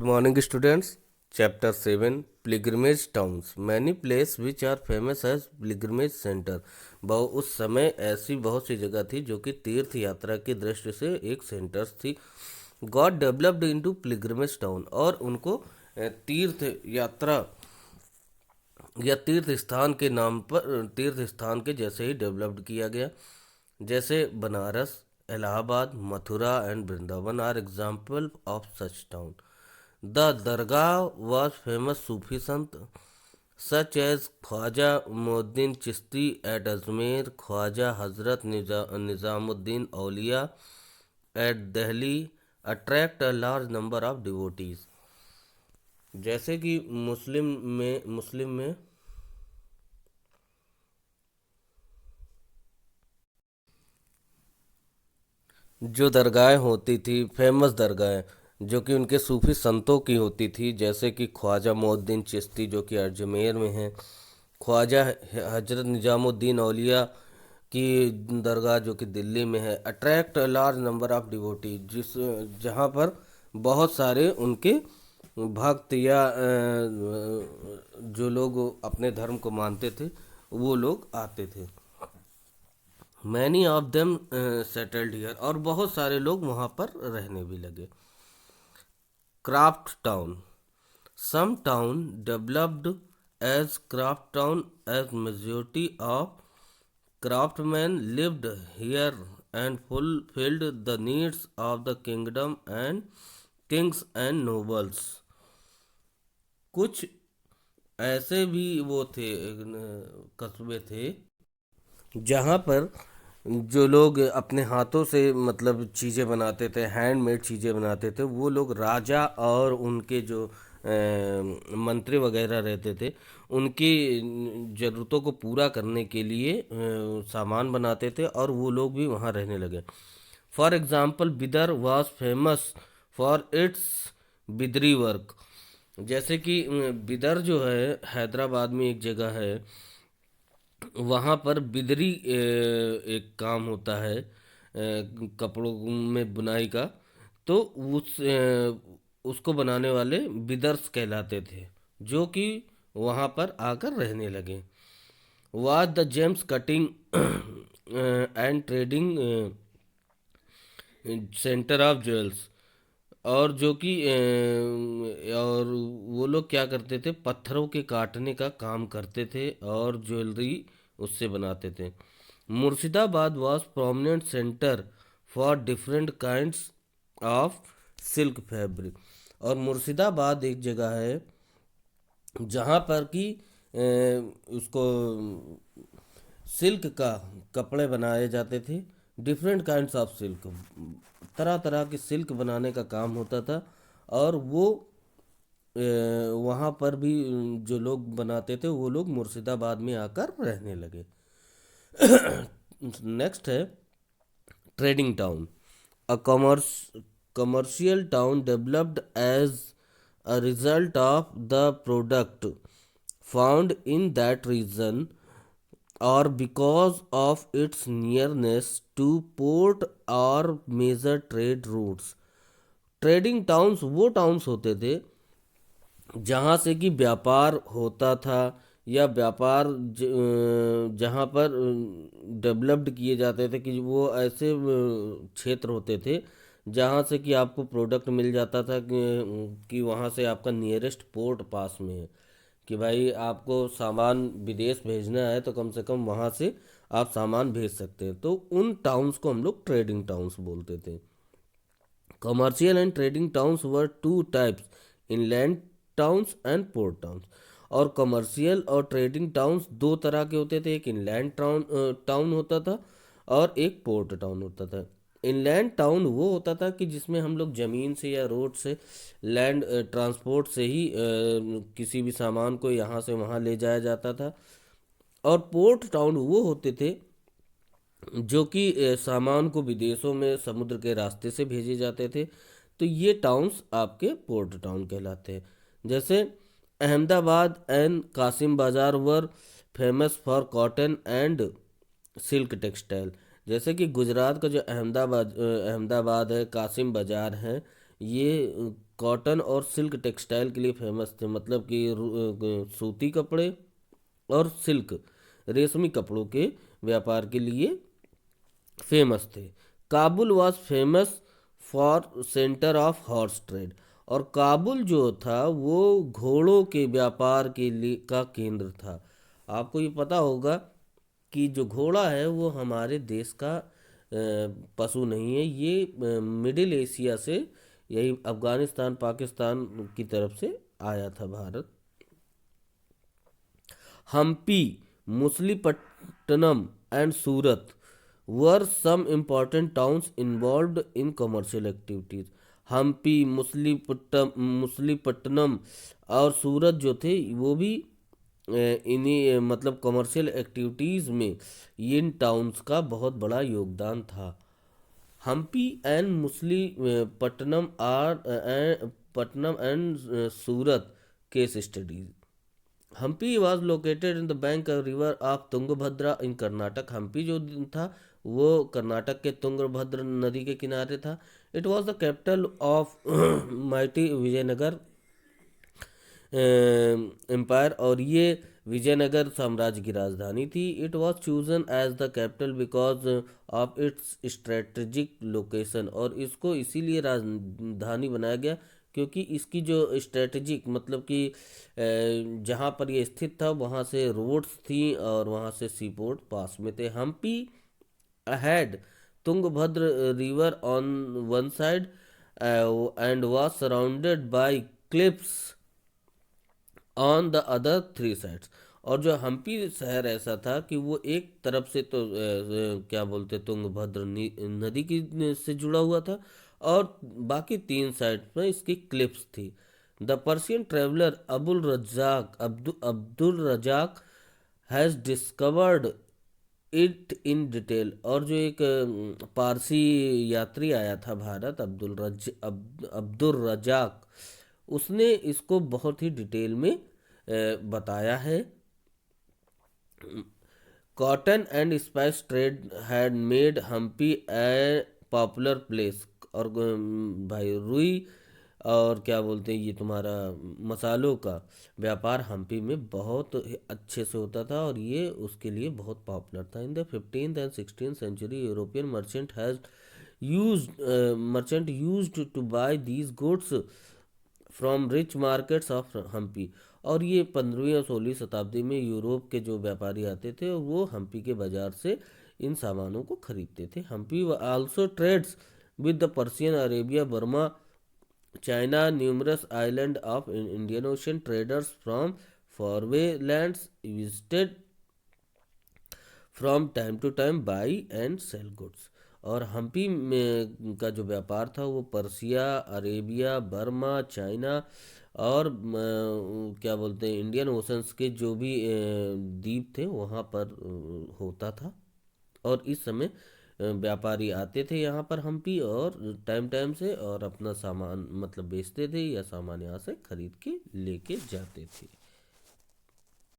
Good morning, students. Chapter 7 Pilgrimage Towns. Many places which are famous as pilgrimage center. उस समय ऐसी बहुत सी जगह थी जो कि तीर्थ यात्रा की दृष्टि से एक सेंटर्स थी. God developed into pilgrimage town और उनको तीर्थ यात्रा या तीर्थ स्थान के नाम पर तीर्थ स्थान के जैसे ही डेवलप्ड किया गया. जैसे Banaras, Allahabad, Mathura and Vrindavan are example of such town. The Dargah was famous Sufi Sant such as Khwaja Muinuddin Chishti at Ajmer, Khwaja Hazrat Nizamuddin Auliya at Delhi attract a large number of devotees. जैसे कि मुस्लिम में जो दरगाहें होती थी, famous दरगाहें जो कि उनके सूफी संतों की होती थी, जैसे कि ख्वाजा मुइनुद्दीन चिश्ती जो कि अजमेर में है, ख्वाजा हजरत निजामुद्दीन औलिया की दरगाह जो कि दिल्ली में है, attract a large number of devotee, जिस जहाँ पर बहुत सारे उनके भक्त या जो लोग अपने धर्म को मानते थे वो लोग आते थे. Many of them settled here और बहुत सारे लोग वहाँ पर रहने भी लगे. Craft town. Some town developed as craft town as majority of craftsmen lived here and fulfilled the needs of the kingdom and kings and nobles. कुछ ऐसे भी वो थे कस्बे थे जहाँ पर जो लोग अपने हाथों से मतलब चीज़ें बनाते थे, हैंडमेड चीज़ें बनाते थे, वो लोग राजा और उनके जो मंत्री वगैरह रहते थे उनकी ज़रूरतों को पूरा करने के लिए सामान बनाते थे और वो लोग भी वहाँ रहने लगे. For example Bidar was famous for its Bidri work. जैसे कि बिदर जो है हैदराबाद में एक जगह है, वहाँ पर बिदरी एक काम होता है कपड़ों में बुनाई का. तो उसको बनाने वाले बिदर्स कहलाते थे जो कि वहाँ पर आकर रहने लगे. Was the James cutting and trading centre of jewels. और जो कि और वो लोग क्या करते थे, पत्थरों के काटने का काम करते थे और ज्वेलरी उससे बनाते थे. Murshidabad was prominent centre for different kinds of silk fabric. और मुर्शिदाबाद एक जगह है जहाँ पर कि उसको सिल्क का कपड़े बनाए जाते थे. डिफरेंट काइंड्स ऑफ सिल्क, तरह तरह के सिल्क बनाने का काम होता था. और वो वहाँ पर भी जो लोग बनाते थे वो लोग मुर्शिदाबाद में आकर रहने लगे. नेक्स्ट है trading town. A commercial town developed as a result of the product found in that region or because of its nearness to port or major trade routes. Trading towns वो टाउन्स होते थे जहाँ से कि व्यापार होता था या व्यापार जहाँ पर डेवलप्ड किए जाते थे कि वो ऐसे क्षेत्र होते थे जहाँ से कि आपको प्रोडक्ट मिल जाता था कि वहाँ से आपका नियरेस्ट पोर्ट पास में है, कि भाई आपको सामान विदेश भेजना है तो कम से कम वहाँ से आप सामान भेज सकते हैं. तो उन टाउन्स को हम लोग ट्रेडिंग टाउन्स बोलते थे. Commercial and trading towns were two types, inland towns and port towns. और कमर्शियल और ट्रेडिंग टाउन्स दो तरह के होते थे, एक इनलैंड टाउन होता था और एक पोर्ट टाउन होता था. इनलैंड टाउन वो होता था कि जिसमें हम लोग ज़मीन से या रोड से लैंड ट्रांसपोर्ट से ही किसी भी सामान को यहाँ से वहाँ ले जाया जाता था. और पोर्ट टाउन वो होते थे जो कि सामान को विदेशों में समुद्र के रास्ते से भेजे जाते थे. तो ये टाउन्स आपके पोर्ट टाउन कहलाते हैं. जैसे अहमदाबाद एंड कासिम बाजार वर famous for cotton and silk textile. जैसे कि गुजरात का जो अहमदाबाद है, कासिम बाजार है, ये कॉटन और सिल्क टेक्सटाइल के लिए फेमस थे, मतलब कि सूती कपड़े और सिल्क रेशमी कपड़ों के व्यापार के लिए फेमस थे। Kabul was famous for centre of horse trade, और काबुल जो था वो घोड़ों के व्यापार के लिए का केंद्र था। आपको ये पता होगा कि जो घोड़ा है वो हमारे देश का पशु नहीं है, ये मिडिल एशिया से, यही अफगानिस्तान पाकिस्तान की तरफ से आया था भारत। Hampi, Masulipatnam and Surat were some important towns involved in commercial activities. Hampi, Masulipatnam और सूरत जो थे वो भी इन्हीं मतलब कमर्शियल एक्टिविटीज़ में इन टाउन्स का बहुत बड़ा योगदान था। Hampi and Masulipatnam Patnam and Surat case studies. Hampi was located in the bank of river of Tungabhadra in Karnataka. Hampi जो था वो कर्नाटक के तुंगभद्र नदी के किनारे था। It was the capital of mighty Vijayanagar empire, और ये विजयनगर साम्राज्य की राजधानी थी। It was chosen as the capital because of its strategic location, और इसको इसीलिए राजधानी बनाया गया क्योंकि इसकी जो स्ट्रेटजिक मतलब कि जहाँ पर ये स्थित था वहाँ से रोड्स थी और वहाँ से सीपोर्ट पास में थे। Hampi had Tungabhadra river on one side and was surrounded by cliffs on the other three sides। और जो हम्पी शहर ऐसा था कि वो एक तरफ से तो क्या बोलते तुंगभद्र नदी की से जुड़ा हुआ था और बाकी तीन साइड में इसकी क्लिफ्स थी। The Persian traveller Abdul Razzaq has discovered it in detail, और जो एक पारसी यात्री आया था भारत, अब्दुल रजाक, उसने इसको बहुत ही डिटेल में बताया है। Cotton and spice trade had made Hampi a popular place, और भाई रुई और क्या बोलते हैं ये तुम्हारा मसालों का व्यापार हम्पी में बहुत अच्छे से होता था और ये उसके लिए बहुत पॉपुलर था। In the 15th and 16th century European merchant used to buy these goods from rich markets of Hampi, और ये 15वीं और 16वीं शताब्दी में यूरोप के जो व्यापारी आते थे वो हम्पी के बाजार से इन सामानों को खरीदते थे। Hampi also trades with the Persian Arabia Burma China, numerous islands of Indian Ocean. Traders from faraway lands visited from time to time buy and sell goods। और हम्पी में का जो व्यापार था वो पर्सिया, अरेबिया, बर्मा, चाइना और क्या बोलते हैं इंडियन ओशंस के जो भी द्वीप थे वहाँ पर होता था। और इस समय व्यापारी आते थे यहाँ पर हम्पी और टाइम टाइम से और अपना सामान मतलब बेचते थे या सामान यहाँ से खरीद के लेके जाते थे।